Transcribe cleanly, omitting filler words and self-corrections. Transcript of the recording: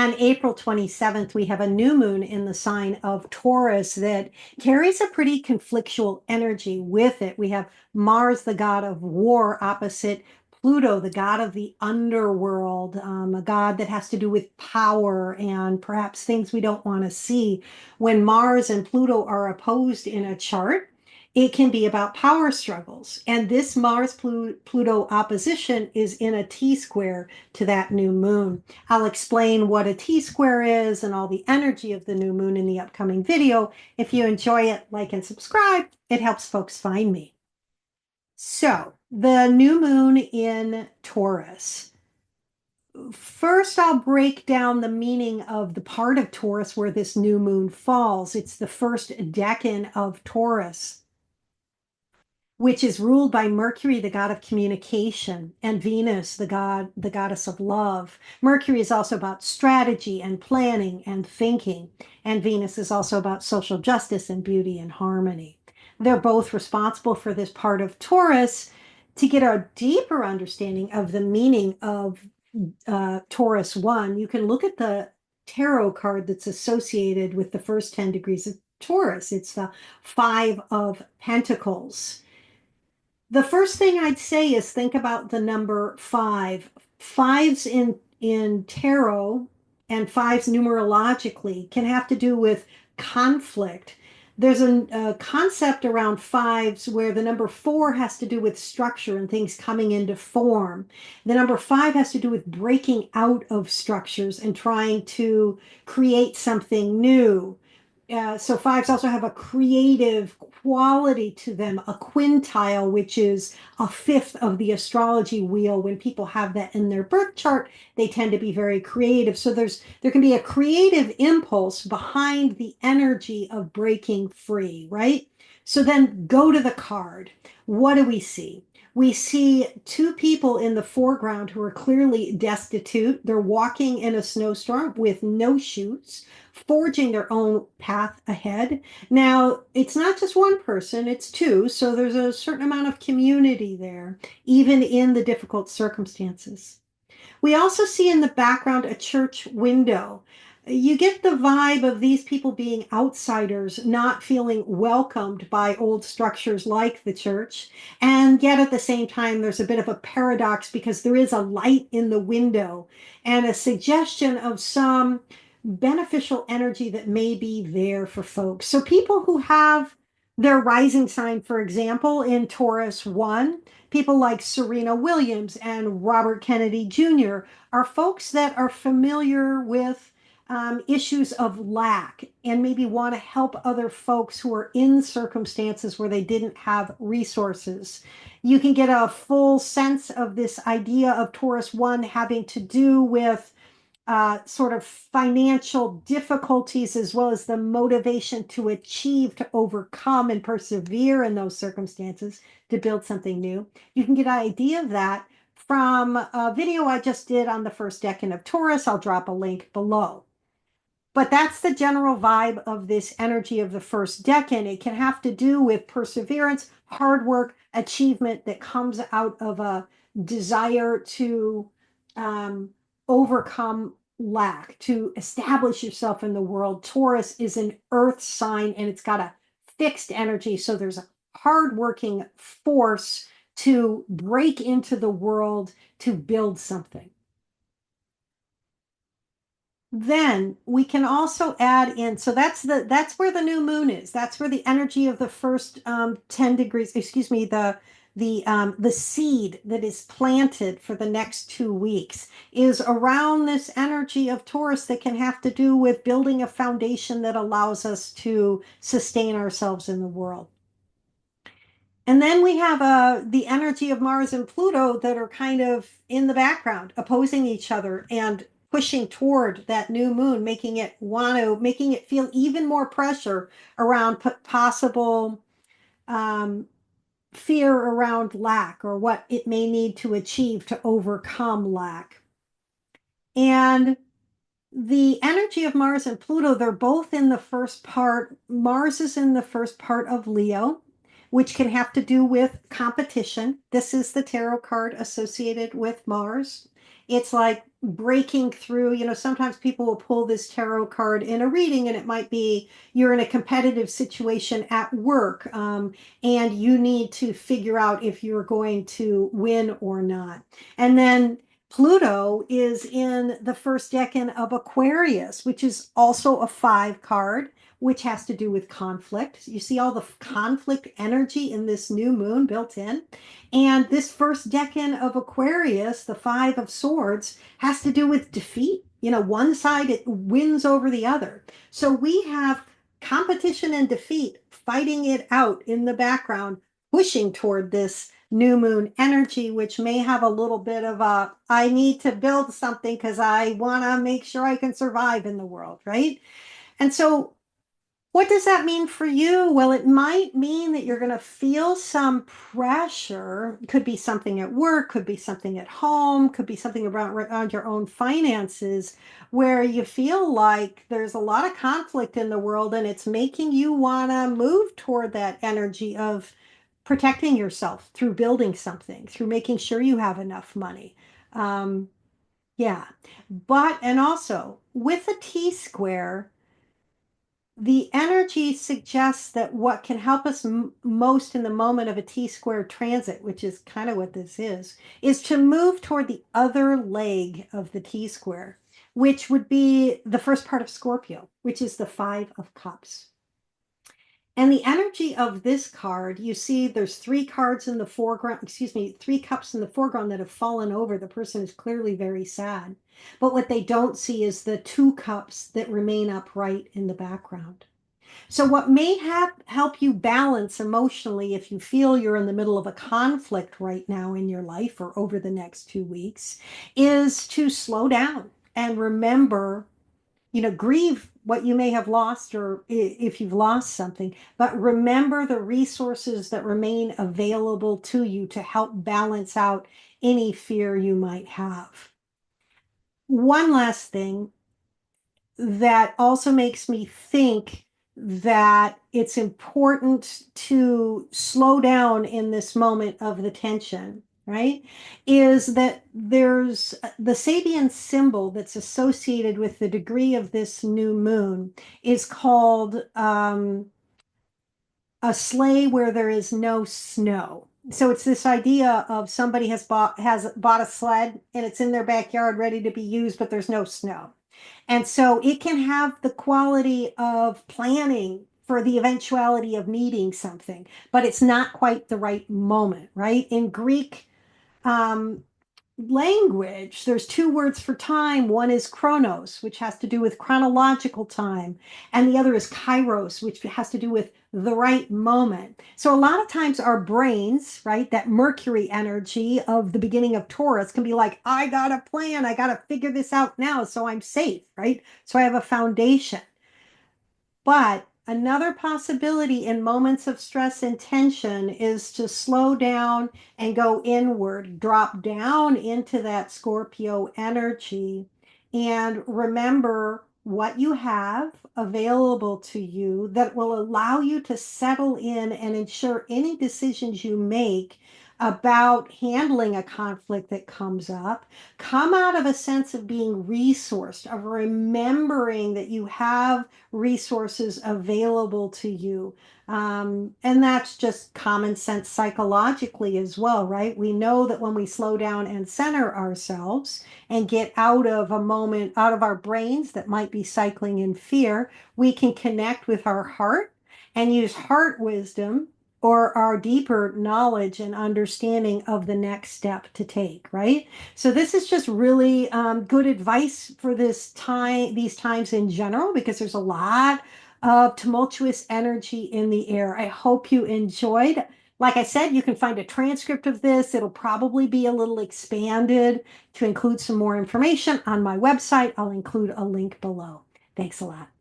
On April 27th, we have a new moon in the sign of Taurus that carries a pretty conflictual energy with it. We have Mars, the god of war, opposite Pluto, the god of the underworld, a god that has to do with power and perhaps things we don't want to see. When Mars and Pluto are opposed in a chart, it can be about power struggles. And this Mars Pluto opposition is in a T square to that new moon. I'll explain what a T square is and all the energy of the new moon in the upcoming video. If you enjoy it, like and subscribe. It helps folks find me. So, the new moon in Taurus. First, I'll break down the meaning of the part of Taurus where this new moon falls. It's the first decan of Taurus, which is ruled by Mercury, the god of communication, and Venus, the goddess of love. Mercury is also about strategy and planning and thinking, and Venus is also about social justice and beauty and harmony. They're both responsible for this part of Taurus. To get a deeper understanding of the meaning of Taurus 1, you can look at the tarot card that's associated with the first 10 degrees of Taurus. It's the Five of Pentacles. The first thing I'd say is think about the number 5. Fives in tarot and fives numerologically can have to do with conflict. There's a concept around fives where the number 4 has to do with structure and things coming into form. The number 5 has to do with breaking out of structures and trying to create something new. So fives also have a creative quality to them, a quintile, which is a fifth of the astrology wheel. When people have that in their birth chart, they tend to be very creative. So there can be a creative impulse behind the energy of breaking free, right? So then go to the card. What do we see? We see two people in the foreground who are clearly destitute. They're walking in a snowstorm with no shoes, forging their own path ahead. Now, it's not just one person, it's two, so there's a certain amount of community there, even in the difficult circumstances. We also see in the background a church window. You get the vibe of these people being outsiders, not feeling welcomed by old structures like the church. And yet at the same time, there's a bit of a paradox because there is a light in the window and a suggestion of some beneficial energy that may be there for folks. So people who have their rising sign, for example, in Taurus 1, people like Serena Williams and Robert Kennedy Jr. are folks that are familiar with issues of lack and maybe want to help other folks who are in circumstances where they didn't have resources. You can get a full sense of this idea of Taurus 1 having to do with sort of financial difficulties as well as the motivation to achieve, to overcome and persevere in those circumstances to build something new. You can get an idea of that from a video I just did on the first decan of Taurus. I'll drop a link below. But that's the general vibe of this energy of the first decan. It can have to do with perseverance, hard work, achievement that comes out of a desire to overcome lack, to establish yourself in the world. Taurus is an earth sign and it's got a fixed energy. So there's a hardworking force to break into the world to build something. Then we can also add in, so that's where the new moon is. That's where the energy of the first 10 degrees, excuse me, the seed that is planted for the next 2 weeks is around this energy of Taurus that can have to do with building a foundation that allows us to sustain ourselves in the world. And then we have the energy of Mars and Pluto that are kind of in the background, opposing each other and pushing toward that new moon, making it feel even more pressure around possible fear around lack or what it may need to achieve to overcome lack. And the energy of Mars and Pluto, they're both in the first part. Mars is in the first part of Leo, which can have to do with competition. This is the tarot card associated with Mars. It's like breaking through. Sometimes people will pull this tarot card in a reading, and it might be you're in a competitive situation at work, and you need to figure out if you're going to win or not. And then Pluto is in the first decan of Aquarius, which is also a five card, which has to do with conflict. You see all the conflict energy in this new moon built in. And this first decan of Aquarius, the Five of Swords, has to do with defeat. One side it wins over the other. So we have competition and defeat fighting it out in the background, pushing toward this new moon energy, which may have a little bit of I need to build something because I want to make sure I can survive in the world, right? And so what does that mean for you? Well, it might mean that you're going to feel some pressure. It could be something at work, could be something at home, could be something around your own finances, where you feel like there's a lot of conflict in the world and it's making you want to move toward that energy of protecting yourself through building something, through making sure you have enough money. Um, yeah. And also with a T square, the energy suggests that what can help us most in the moment of a T square transit, which is kind of what this is to move toward the other leg of the T square, which would be the first part of Scorpio, which is the Five of Cups. And the energy of this card, you see there's three cards in the foreground, excuse me, three cups in the foreground that have fallen over. The person is clearly very sad. But what they don't see is the two cups that remain upright in the background. So, what may help you balance emotionally if you feel you're in the middle of a conflict right now in your life or over the next 2 weeks is to slow down and remember, grieve what you may have lost or if you've lost something, but remember the resources that remain available to you to help balance out any fear you might have. One last thing that also makes me think that it's important to slow down in this moment of the tension, right? Is that there's the Sabian symbol that's associated with the degree of this new moon is called a sleigh where there is no snow. So it's this idea of somebody has bought a sled and it's in their backyard ready to be used, but there's no snow. And so it can have the quality of planning for the eventuality of needing something, but it's not quite the right moment, right? In Greek um, language, there's two words for time. One is chronos, which has to do with chronological time, and the other is kairos, which has to do with the right moment. So a lot of times our brains, right, that Mercury energy of the beginning of Taurus can be like, I got a plan, I got to figure this out now so I'm safe, right? So I have a foundation. But another possibility in moments of stress and tension is to slow down and go inward, drop down into that Scorpio energy, and remember what you have available to you that will allow you to settle in and ensure any decisions you make about handling a conflict that comes up come out of a sense of being resourced, of remembering that you have resources available to you. And that's just common sense psychologically as well, right? We know that when we slow down and center ourselves and get out of a moment, out of our brains that might be cycling in fear, we can connect with our heart and use heart wisdom or our deeper knowledge and understanding of the next step to take, right? So this is just really good advice for these times in general, because there's a lot of tumultuous energy in the air. I hope you enjoyed. Like I said, you can find a transcript of this. It'll probably be a little expanded to include some more information on my website. I'll include a link below. Thanks a lot.